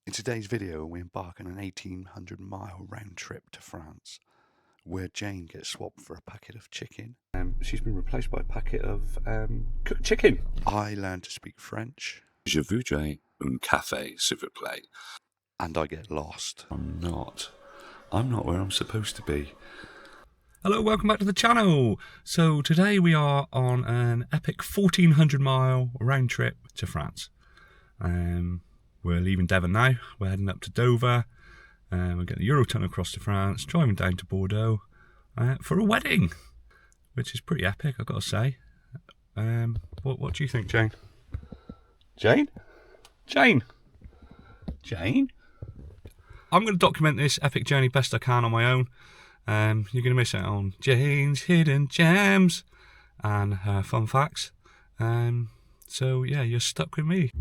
In today's video, we embark on an 1,800-mile round trip to France, where Jane gets swapped for a packet of chicken. She's been replaced by a packet of cooked chicken. I learn to speak French. Je voudrais un café, s'il vous plaît. And I get lost. I'm not where I'm supposed to be. Hello, welcome back to the channel. So today we are on an epic 1,400-mile round trip to France. We're leaving Devon now. We're heading up to Dover. We're getting the Eurotunnel across to France, driving down to Bordeaux for a wedding, which is pretty epic, I've got to say. What do you think, Jane? Jane? Jane? Jane? I'm going to document this epic journey best I can on my own. You're going to miss out on Jane's hidden gems and her fun facts. So yeah, you're stuck with me.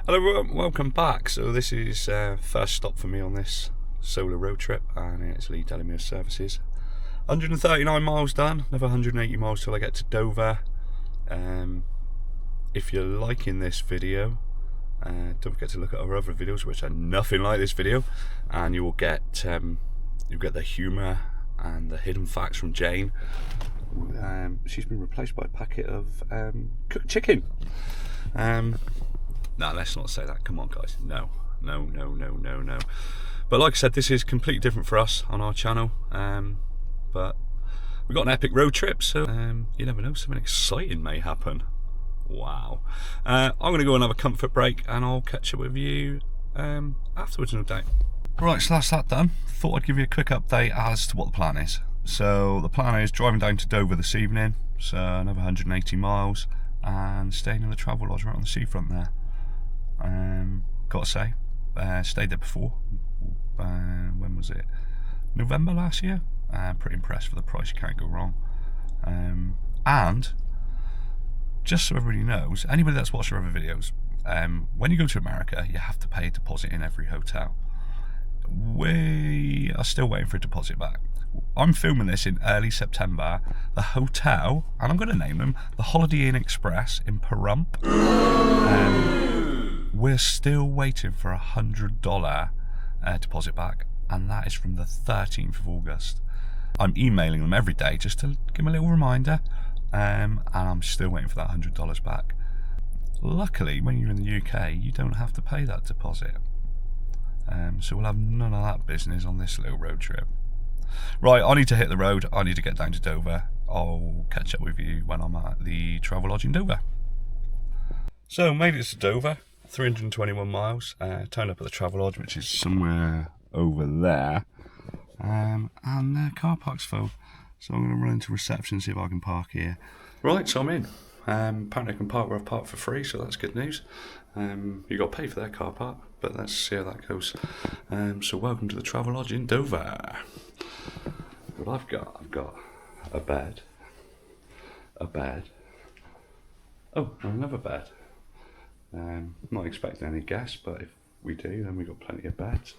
Hello everyone, welcome back. So this is first stop for me on this solo road trip, and it's Lee Delamere Services. 139 miles done, another 180 miles till I get to Dover. If you're liking this video, don't forget to look at our other videos, which are nothing like this video, and you will get the humour and the hidden facts from Jane. She's been replaced by a packet of cooked chicken. No, let's not say that. Come on, guys. No. But like I said, this is completely different for us on our channel. But we've got an epic road trip, so you never know, something exciting may happen. Wow. I'm going to go and have a comfort break, and I'll catch up with you afterwards, no doubt. Right, so that's that done. Thought I'd give you a quick update as to what the plan is. So the plan is driving down to Dover this evening, so another 180 miles, and staying in the travel lodge right on the seafront there. Gotta say, stayed there before. When was it? November last year. Pretty impressed for the price, you can't go wrong. And just so everybody knows, anybody that's watched our other videos, when you go to America, you have to pay a deposit in every hotel. We are still waiting for a deposit back. I'm filming this in early September. The hotel, and I'm going to name them, the Holiday Inn Express in Pahrump. We're still waiting for a $100 deposit back, and that is from the 13th of August. I'm emailing them every day just to give them a little reminder, and I'm still waiting for that $100 back. Luckily, when you're in the UK, you don't have to pay that deposit. So we'll have none of that business on this little road trip. Right, I need to hit the road. I need to get down to Dover. I'll catch up with you when I'm at the travel lodge in Dover. So, made it to Dover. 321 miles, turned up at the travel lodge, which is somewhere over there, and the car park's full, so I'm going to run into reception and see if I can park here. Right, so I'm in. Apparently I can park where I've parked for free, so that's good news. You got to pay for their car park, but let's see how that goes. So welcome to the travel lodge in Dover. What I've got a bed, oh, another bed. Not expecting any guests, but if we do, then we've got plenty of beds.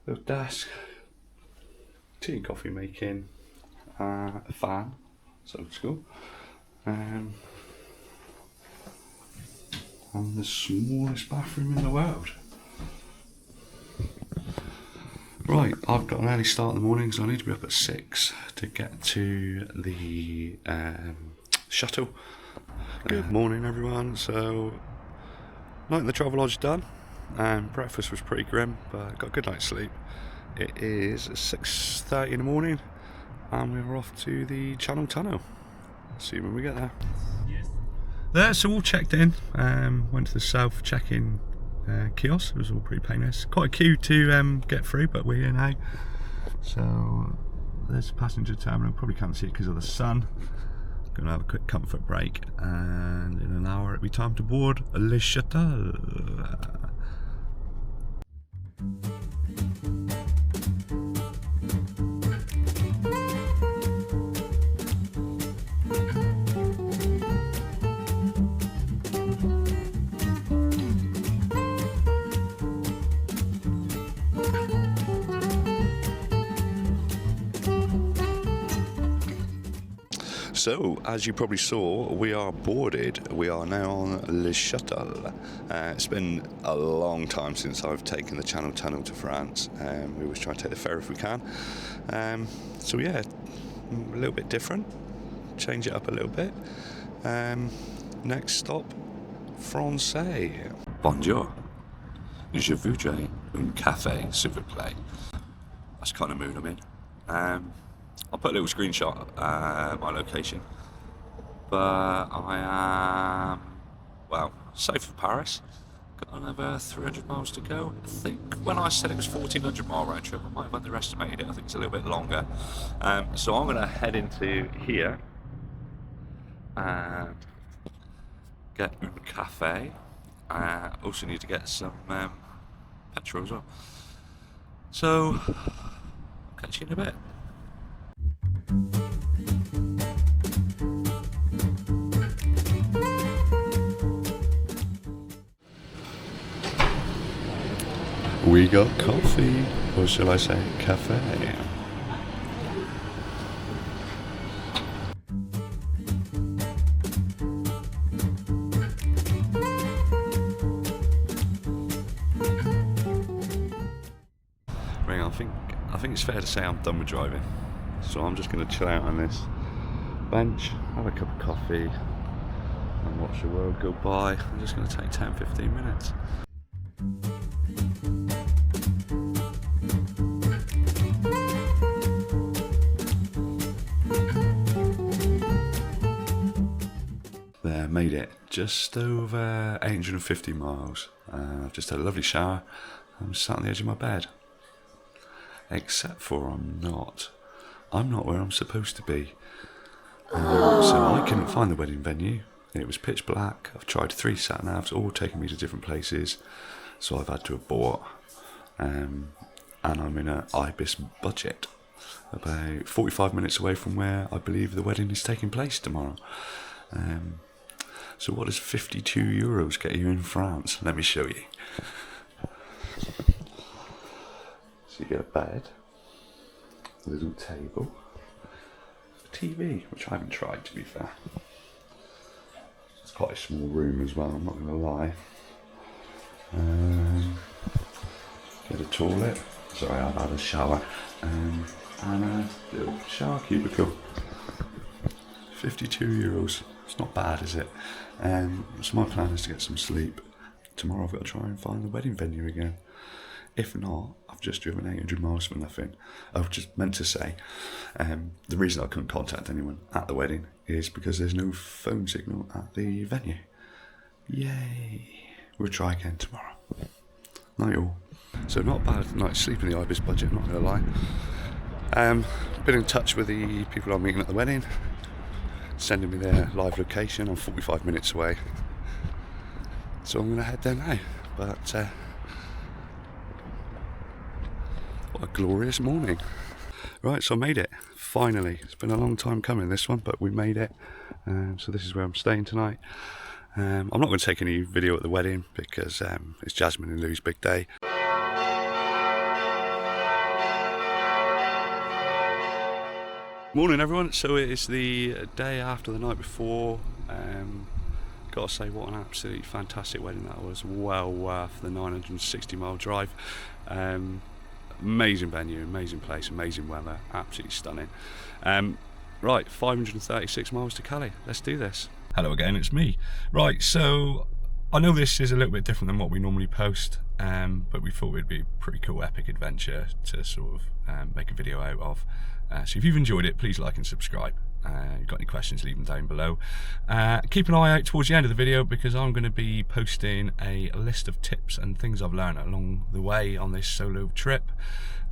Little desk, tea and coffee making, a fan, so it's cool, and the smallest bathroom in the world. Right, I've got an early start in the morning, so I need to be up at 6 to get to the shuttle. Good morning everyone. So night in the travel lodge done, and breakfast was pretty grim, but got a good night's sleep. It is 6:30 in the morning, and we're off to the Channel Tunnel. See you when we get there. There, so all checked in, went to the self check-in kiosk. It was all pretty painless, quite a queue to get through, but we're here now. So there's a passenger terminal, probably can't see it because of the sun. Going to have a quick comfort break, and in an hour it'll be time to board Le Shuttle. So, as you probably saw, we are boarded. We are now on Le Shuttle. It's been a long time since I've taken the Channel Tunnel to France. We always try to take the ferry if we can. So yeah, a little bit different. Change it up a little bit. Next stop, Francais. Bonjour. Je voudrais un café, s'il vous plaît. That's the kind of mood I'm in. I'll put a little screenshot my location. But I am, well, safe for Paris. Got another 300 miles to go. I think when I said it was 1,400 mile round trip, I might have underestimated it. I think it's a little bit longer. So I'm going to head into here and get un café. Also need to get some petrol as well. So, I'll catch you in a bit. We got coffee, or shall I say cafe? I think it's fair to say I'm done with driving, so I'm just going to chill out on this bench, have a cup of coffee and watch the world go by. I'm just going to take 10-15 minutes. There, made it. Just over 850 miles. I've just had a lovely shower. I'm sat on the edge of my bed. Except for I'm not where I'm supposed to be. So I couldn't find the wedding venue. It was pitch black. I've tried 3 sat-navs, all taking me to different places. So I've had to abort. And I'm in an Ibis budget, about 45 minutes away from where I believe the wedding is taking place tomorrow. So what does 52 euros get you in France? Let me show you. So you get a bed, a little table, a TV, which I haven't tried to be fair. It's quite a small room as well, I'm not going to lie. Get a toilet, sorry I've had a shower, and a little shower cubicle. 52 euros, it's not bad is it? So my plan is to get some sleep. Tomorrow I've got to try and find the wedding venue again. If not, I've just driven 800 miles for nothing. I've just meant to say, the reason I couldn't contact anyone at the wedding is because there's no phone signal at the venue. Yay! We'll try again tomorrow. Night all. So not bad night's sleep in the Ibis budget, I'm not going to lie. Been in touch with the people I'm meeting at the wedding, sending me their live location. I'm 45 minutes away. So I'm going to head there now. But what a glorious morning. Right, so I made it, finally. It's been a long time coming, this one, but we made it. So this is where I'm staying tonight. I'm not going to take any video at the wedding because it's Jasmine and Lou's big day. Morning everyone, so it is the day after the night before. Gotta say, what an absolutely fantastic wedding that was. Well worth the 960 mile drive. Amazing venue, amazing place, amazing weather, absolutely stunning. Right, 536 miles to Calais. Let's do this. Hello again, it's me. Right, so I know this is a little bit different than what we normally post, but we thought it'd be a pretty cool epic adventure to sort of make a video out of. So if you've enjoyed it, please like and subscribe. You've got any questions, leave them down below. Keep an eye out towards the end of the video because I'm going to be posting a list of tips and things I've learned along the way on this solo trip.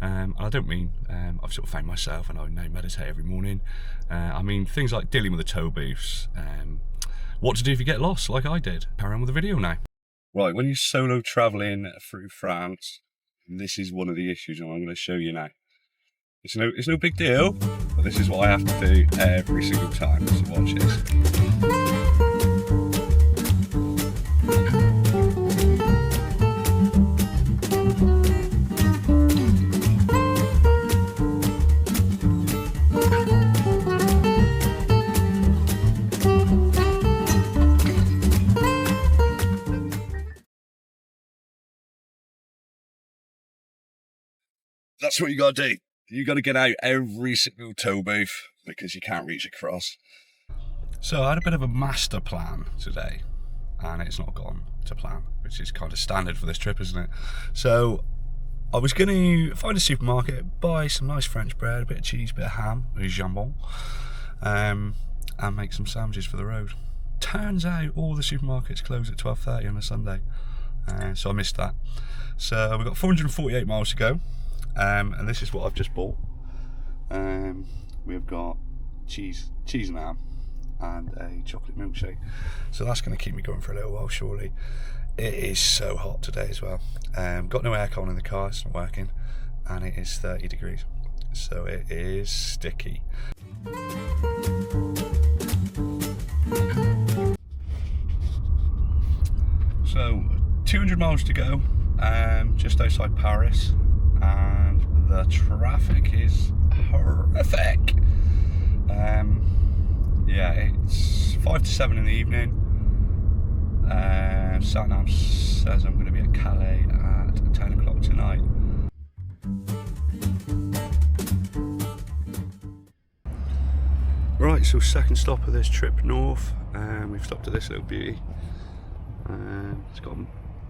And I don't mean I've sort of found myself and I now meditate every morning. I mean things like dealing with the tow booths, what to do if you get lost like I did. Carry on with the video now. Right, when you're solo travelling through France, this is one of the issues and I'm going to show you now. It's no big deal, but this is what I have to do every single time, so watch this. that's what you got to do. You got to get out every single tow booth because you can't reach across. So I had a bit of a master plan today, and it's not gone to plan, which is kind of standard for this trip, isn't it? So I was going to find a supermarket, buy some nice French bread, a bit of cheese, a bit of ham, a jambon, and make some sandwiches for the road. Turns out all the supermarkets close at 12:30 on a Sunday, so I missed that. So we've got 448 miles to go, and this is what I've just bought. We've got cheese and ham and a chocolate milkshake. So that's going to keep me going for a little while, surely. It is so hot today as well. Got no aircon in the car, it's not working, and it is 30 degrees. So it is sticky. So 200 miles to go, just outside Paris, and the traffic is horrific. Yeah, it's 5 to 7 in the evening. Satnav says I'm going to be at Calais at 10 o'clock tonight. Right, so second stop of this trip north. We've stopped at this little beauty.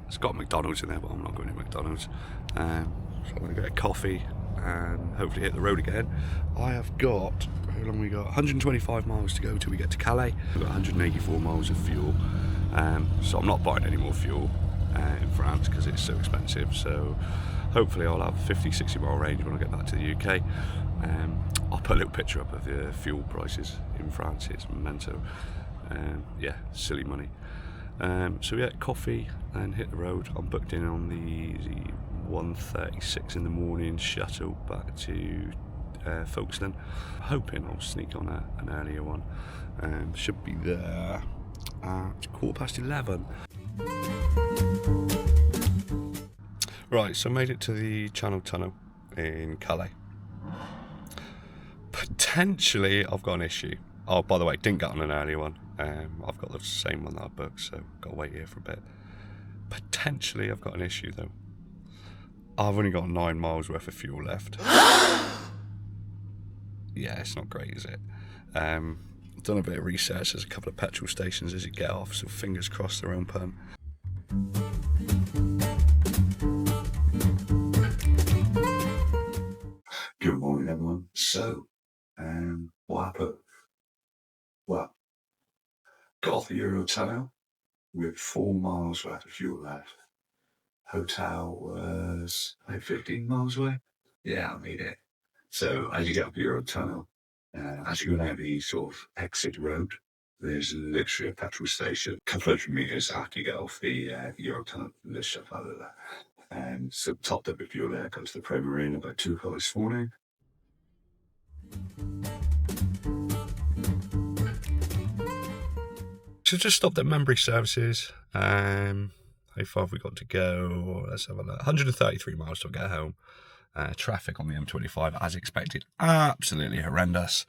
It's got McDonald's in there, but I'm not going to McDonald's. So I'm going to get a coffee and hopefully hit the road again. I have got, how long we got? 125 miles to go till we get to Calais. We've got 184 miles of fuel. So I'm not buying any more fuel in France because it's so expensive. So hopefully I'll have 50-60 mile range when I get back to the UK. I'll put a little picture up of the fuel prices in France. It's mental. Yeah, silly money. So we get coffee and hit the road. I'm booked in on the 1:36 in the morning shuttle back to Folkestone. Hoping I'll sneak on an earlier one. Should be there at 11:15. Right, so made it to the Channel Tunnel in Calais. Potentially I've got an issue. Oh, by the way, didn't get on an earlier one. I've got the same one that I booked, so got to wait here for a bit. Potentially I've got an issue though. I've only got 9 miles worth of fuel left. Yeah, it's not great, is it? I've done a bit of research. There's a couple of petrol stations as you get off, so fingers crossed they're open. Good morning, everyone. So, what happened? Well, got off the Eurotunnel with 4 miles worth of fuel left. Hotel was like 15 miles away. Yeah, I made it. So as you get up the Eurotunnel, as you go down the sort of exit road, there's literally a petrol station a couple hundred meters after you get off the Eurotunnel. There's stuff like that. So topped up with fuel there, comes to the Premier Inn about 2 o'clock this morning. So just stopped at Membry Services. How far have we got to go? Let's have a look. 133 miles to get home. Traffic on the M25 as expected. Absolutely horrendous.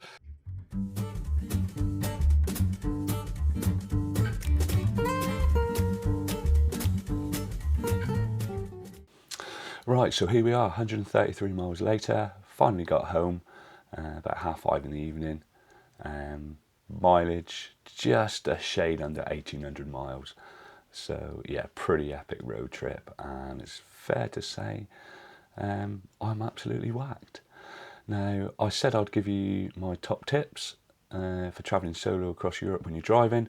Right, so here we are, 133 miles later. Finally got home about 5:30 in the evening. Mileage just a shade under 1,800 miles. So yeah, pretty epic road trip, and it's fair to say I'm absolutely whacked. Now, I said I'd give you my top tips for travelling solo across Europe when you're driving.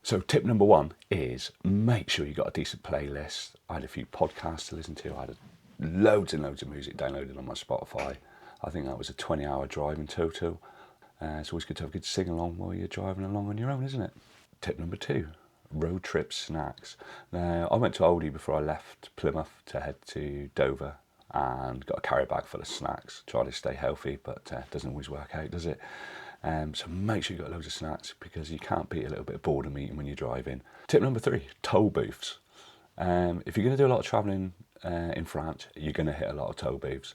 So tip number 1 is make sure you got a decent playlist. I had a few podcasts to listen to. I had loads and loads of music downloaded on my Spotify. I think that was a 20-hour drive in total. It's always good to have a good sing-along while you're driving along on your own, isn't it? Tip number 2. Road trip snacks. Now, I went to Aldi before I left Plymouth to head to Dover and got a carry bag full of snacks. Try to stay healthy, but doesn't always work out, does it? So make sure you've got loads of snacks because you can't beat a little bit of boredom eating when you're driving. Tip number 3, toll booths. If you're going to do a lot of travelling in France, you're going to hit a lot of toll booths.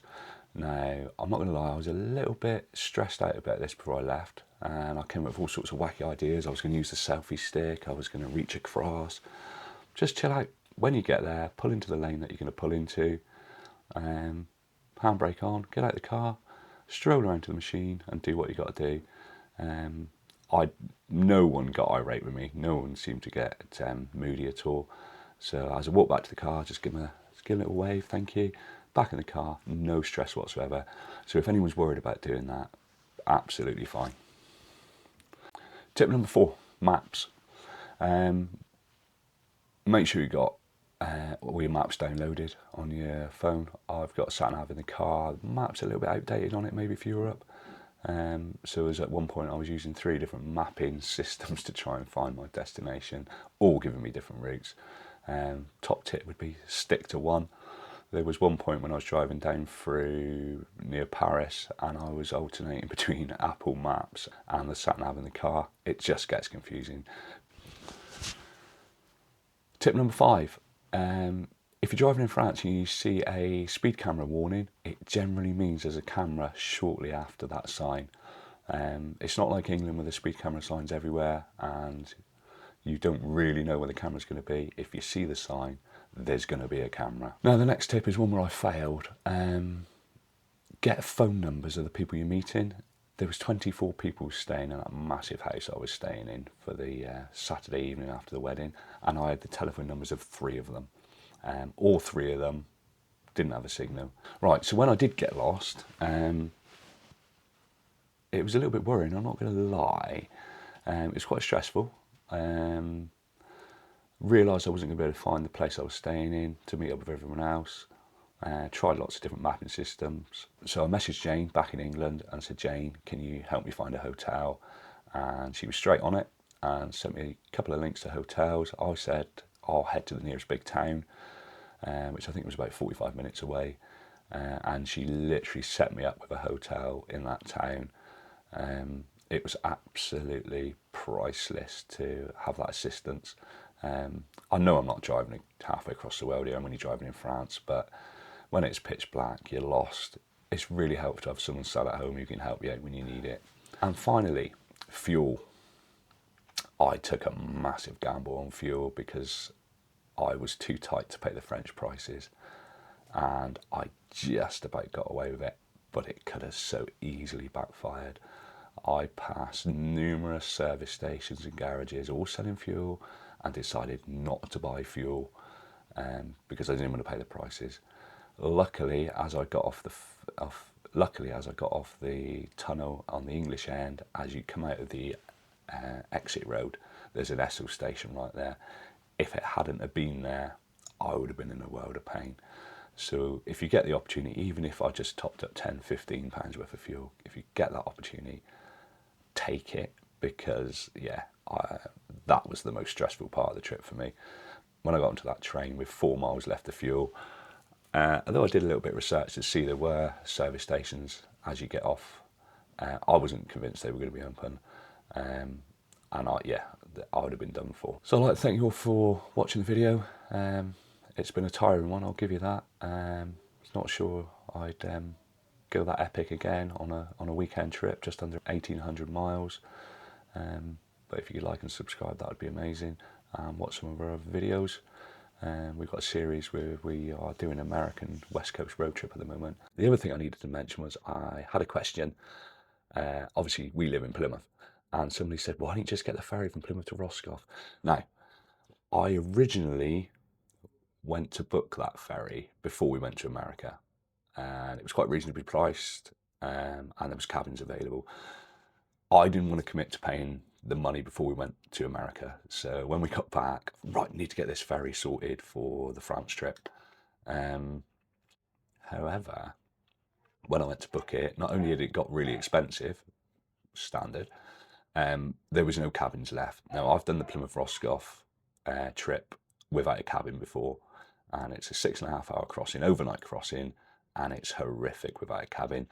Now, I'm not going to lie, I was a little bit stressed out about this before I left, and I came up with all sorts of wacky ideas. I was going to use the selfie stick, I was going to reach across. Just chill out. When you get there, pull into the lane that you're going to pull into. handbrake on, get out of the car, stroll around to the machine and do what you got to do. No one got irate with me. No one seemed to get moody at all. So as I walked back to the car, just give them a little wave, thank you. Back in the car, no stress whatsoever. So if anyone's worried about doing that, absolutely fine. Tip number 4, maps. Make sure you got all your maps downloaded on your phone. I've got sat-nav in the car. The map's a little bit outdated on it, maybe for Europe. So as at one point I was using 3 different mapping systems to try and find my destination, all giving me different routes. Top tip would be stick to one. There was one point when I was driving down through near Paris and I was alternating between Apple Maps and the sat-nav in the car. It just gets confusing. Tip number 5. If you're driving in France and you see a speed camera warning, it generally means there's a camera shortly after that sign. It's not like England where the speed camera signs everywhere and you don't really know where the camera's going to be. If you see the sign, there's going to be a camera. Now the next tip is one where I failed. Get phone numbers of the people you're meeting. There was 24 people staying in that massive house I was staying in for the Saturday evening after the wedding, and I had the telephone numbers of 3 of them. All 3 of them didn't have a signal. Right, so when I did get lost, it was a little bit worrying, I'm not going to lie. It was quite stressful. Realised I wasn't going to be able to find the place I was staying in to meet up with everyone else. Tried lots of different mapping systems. So I messaged Jane back in England and said, Jane, can you help me find a hotel? And she was straight on it and sent me a couple of links to hotels. I said, I'll head to the nearest big town, which I think was about 45 minutes away. And she literally set me up with a hotel in that town. It was absolutely priceless to have that assistance. I know I'm not driving halfway across the world here, I'm only driving in France, but when it's pitch black, you're lost, it's really helpful to have someone sat at home who can help you out when you need it. And finally, fuel. I took a massive gamble on fuel because I was too tight to pay the French prices and I just about got away with it, but it could have so easily backfired. I passed numerous service stations and garages all selling fuel and decided not to buy fuel because I didn't want to pay the prices. Luckily, as I got off the tunnel on the English end, as you come out of the exit road, there's an Esso station right there. If it hadn't have been there, I would have been in a world of pain. So if you get the opportunity, even if I just topped up 10, 15 pounds worth of fuel, if you get that opportunity, take it, because that was the most stressful part of the trip for me. When I got onto that train with 4 miles left of fuel, although I did a little bit of research to see there were service stations as you get off, I wasn't convinced they were going to be open, and I would have been done for. So I'd like to thank you all for watching the video. It's been a tiring one, I'll give you that. Not sure I'd go that epic again on a weekend trip, just under 1,800 miles. But if you could like and subscribe, that would be amazing. Watch some of our other videos. We've got a series where we are doing an American West Coast road trip at the moment. The other thing I needed to mention was I had a question. Obviously, we live in Plymouth, and somebody said, why don't you just get the ferry from Plymouth to Roscoff? Now, I originally went to book that ferry before we went to America, and it was quite reasonably priced, and there was cabins available. I didn't want to commit to paying the money before we went to America, so when we got back, right, need to get this ferry sorted for the France trip. However, when I went to book it, not only had it got really expensive, standard, there was no cabins left. Now, I've done the Plymouth Roscoff trip without a cabin before, and it's a 6.5 hour crossing, overnight crossing, and it's horrific without a cabin.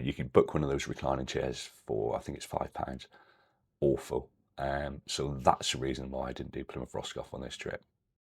You can book one of those reclining chairs for, I think it's £5. Awful. So that's the reason why I didn't do Plymouth Roscoff on this trip.